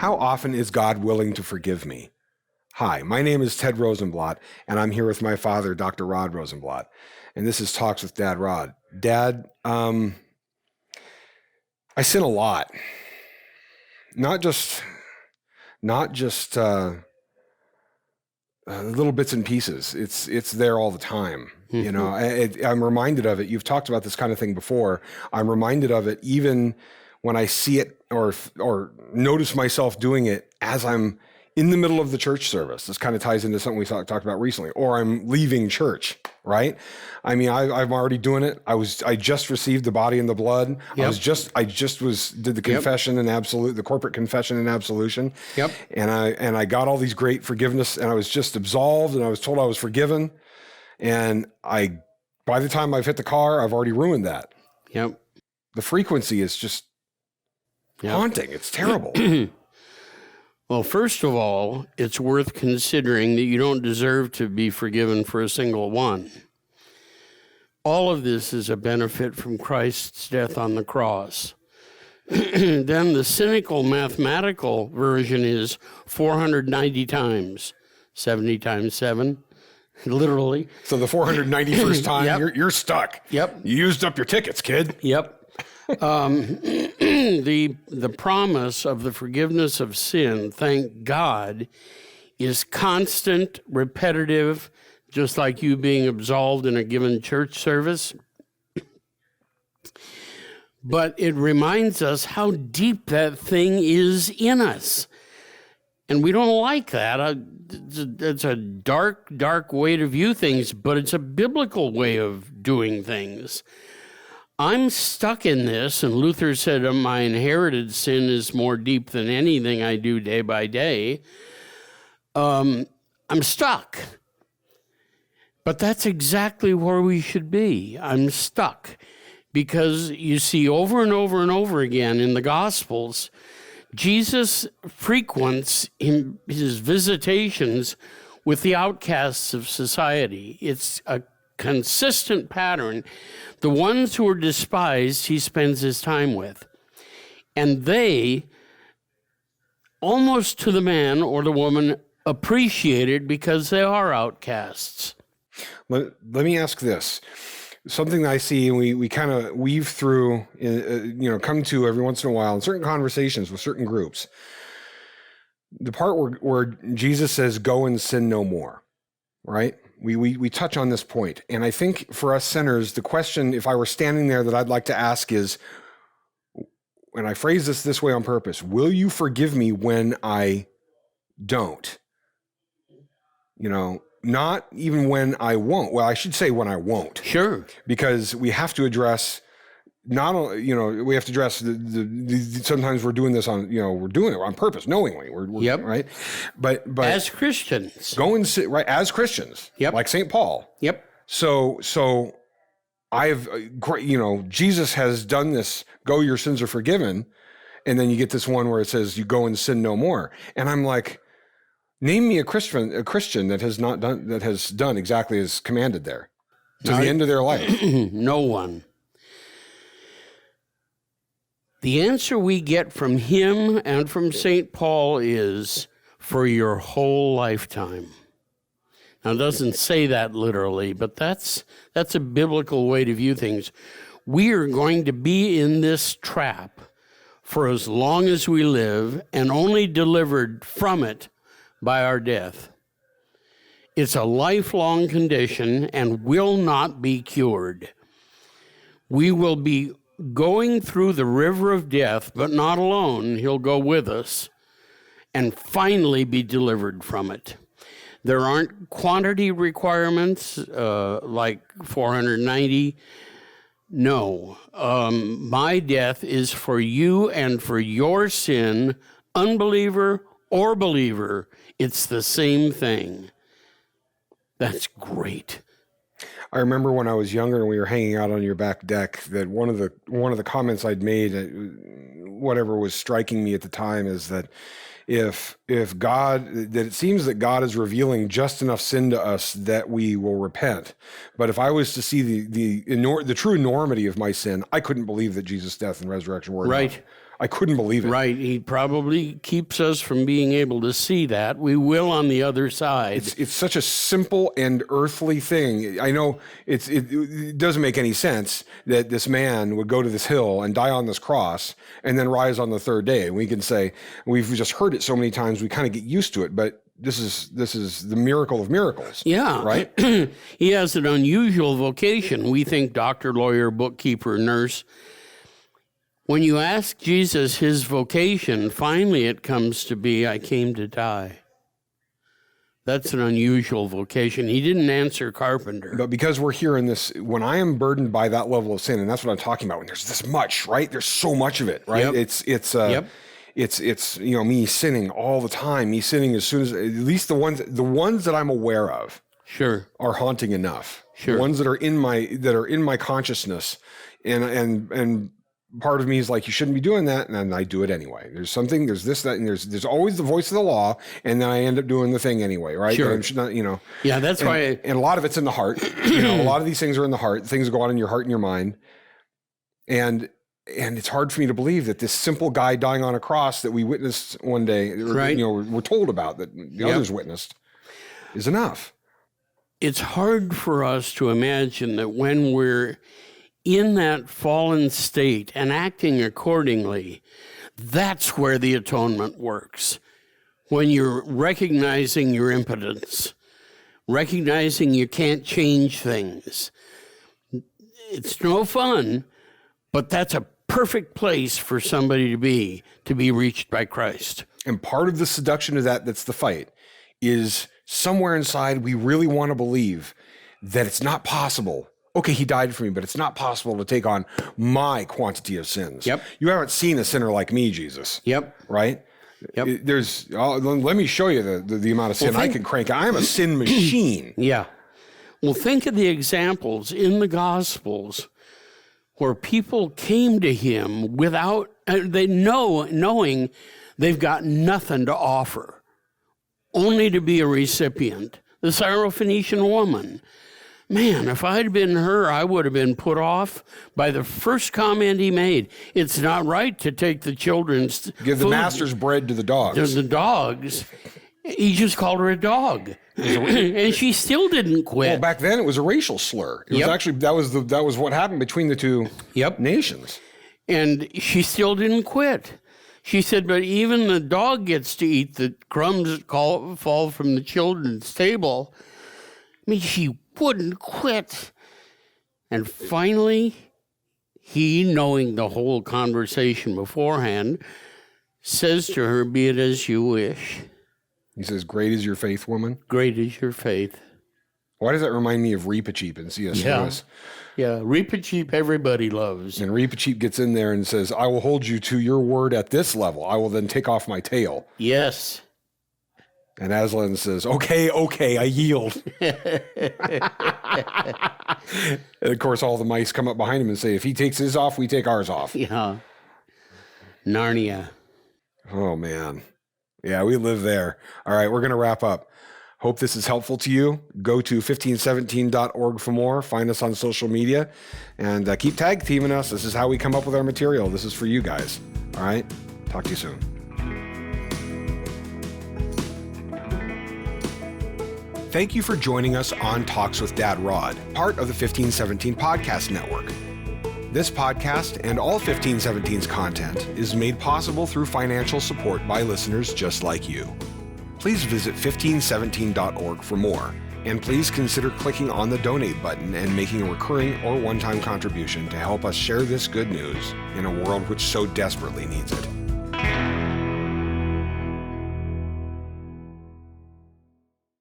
How often is God willing to forgive me? Hi, my name is Ted Rosenblatt, and I'm here with my father, Dr. Rod Rosenblatt. And this is Talks with Dad Rod. Dad, I sin a lot. Not just little bits and pieces. It's there all the time. You know, I'm reminded of it. You've talked about this kind of thing before. I'm reminded of it even when I see it or notice myself doing it as I'm in the middle of the church service. This kind of ties into something we talked about recently, or I'm leaving church, right? I mean, I'm already doing it. I just received the body and the blood. Yep. I just did the confession and the corporate confession and absolution. Yep. And I got all these great forgiveness, and I was just absolved, and I was told I was forgiven. And by the time I've hit the car, I've already ruined that. Yep. The frequency is just haunting. It's terrible. Well, first of all, it's worth considering that you don't deserve to be forgiven for a single one. All of this is a benefit from Christ's death on the cross. Then the cynical mathematical version is 490 times, 70 times 7, literally. So the 491st time, you're stuck. Yep. You used up your tickets, kid. Yep. The promise of the forgiveness of sin, thank God, is constant, repetitive, just like you being absolved in a given church service. But it reminds us how deep that thing is in us. And we don't like that. It's a dark, dark way to view things, but it's a biblical way of doing things. I'm stuck in this, and Luther said, my inherited sin is more deep than anything I do day by day. I'm stuck. But that's exactly where we should be. I'm stuck. Because you see over and over and over again in the Gospels, Jesus frequents his visitations with the outcasts of society. It's a consistent pattern. The ones who are despised, he spends his time with. And they, almost to the man or the woman, appreciate it because they are outcasts. Let me ask this. Something that I see, and we kind of weave through, come to every once in a while in certain conversations with certain groups. The part where Jesus says, "Go and sin no more," right? We touch on this point. And I think for us sinners, the question, if I were standing there, that I'd like to ask is, and I phrase this way on purpose, will you forgive me when I don't? Not even when I won't. Well, I should say when I won't. Sure. Because we have to address we have to address the sometimes we're doing this on, we're doing it on purpose, knowingly. We're right. But as Christians, go and sit right as Christians. Yep. Like St. Paul. Yep. So Jesus has done this. Go, your sins are forgiven, and then you get this one where it says you go and sin no more. And I'm like, name me a Christian that has done exactly as commanded there to the end of their life. No one. The answer we get from him and from St. Paul is for your whole lifetime. Now, it doesn't say that literally, but that's a biblical way to view things. We are going to be in this trap for as long as we live and only delivered from it by our death. It's a lifelong condition and will not be cured. We will be going through the river of death, but not alone. He'll go with us and finally be delivered from it. There aren't quantity requirements like 490. No, my death is for you and for your sin, unbeliever or believer. It's the same thing. That's great. I remember when I was younger and we were hanging out on your back deck that one of the comments I'd made, whatever was striking me at the time, is that if God, that it seems that God is revealing just enough sin to us that we will repent. But if I was to see the true enormity of my sin, I couldn't believe that Jesus' death and resurrection were right. enough. I couldn't believe it. Right. He probably keeps us from being able to see that. We will on the other side. It's such a simple and earthly thing. I know it doesn't make any sense that this man would go to this hill and die on this cross and then rise on the third day. And we can say, we've just heard it so many times, we kind of get used to it, but this is the miracle of miracles. Yeah. Right? He has an unusual vocation. We think doctor, lawyer, bookkeeper, nurse. When you ask Jesus his vocation, finally it comes to be, I came to die. That's an unusual vocation. He didn't answer carpenter. But because we're here in this, when I am burdened by that level of sin, and that's what I'm talking about, when there's this much, right? There's so much of it, right? Yep. It's me sinning all the time, me sinning as soon as, at least the ones that I'm aware of. Sure. Are haunting enough. Sure. The ones that are in my consciousness, and part of me is like, you shouldn't be doing that, and then I do it anyway. There's this, that, and there's always the voice of the law, and then I end up doing the thing anyway, right? Sure. And not, Yeah, that's why. And a lot of it's in the heart. A lot of these things are in the heart. Things go on in your heart and your mind, and it's hard for me to believe that this simple guy dying on a cross that we witnessed one day, right. We're told about, that the others witnessed, is enough. It's hard for us to imagine that when we're in that fallen state and acting accordingly, that's where the atonement works. When you're recognizing your impotence, recognizing you can't change things. It's no fun, but that's a perfect place for somebody to be reached by Christ. And part of the seduction of that's the fight, is somewhere inside we really want to believe that it's not possible. Okay, he died for me, but it's not possible to take on my quantity of sins. Yep. You haven't seen a sinner like me, Jesus. Yep. Right? Yep. Let me show you the amount of sin I can crank. I am a sin machine. Yeah. Well, think of the examples in the Gospels where people came to him without, knowing they've got nothing to offer, only to be a recipient. The Syrophoenician woman. Man, if I'd been her, I would have been put off by the first comment he made. It's not right to take the children's Give the master's bread to the dogs. To the dogs. He just called her a dog. And she still didn't quit. Well, back then it was a racial slur. It was actually, that was what happened between the two nations. And she still didn't quit. She said, but even the dog gets to eat the crumbs that fall from the children's table. I mean, she wouldn't quit. And finally, he, knowing the whole conversation beforehand, says to her, be it as you wish. He says, great is your faith, woman. Great is your faith. Why does that remind me of Reepicheep in C.S. Lewis? Yeah, Reepicheep everybody loves. And Reepicheep gets in there and says, I will hold you to your word at this level. I will then take off my tail. Yes. And Aslan says, okay, I yield. And of course, all the mice come up behind him and say, if he takes his off, we take ours off. Yeah. Narnia. Oh, man. Yeah, we live there. All right, we're going to wrap up. Hope this is helpful to you. Go to 1517.org for more. Find us on social media. And keep tag teaming us. This is how we come up with our material. This is for you guys. All right? Talk to you soon. Thank you for joining us on Talks with Dad Rod, part of the 1517 Podcast Network. This podcast and all 1517's content is made possible through financial support by listeners just like you. Please visit 1517.org for more, and please consider clicking on the donate button and making a recurring or one-time contribution to help us share this good news in a world which so desperately needs it.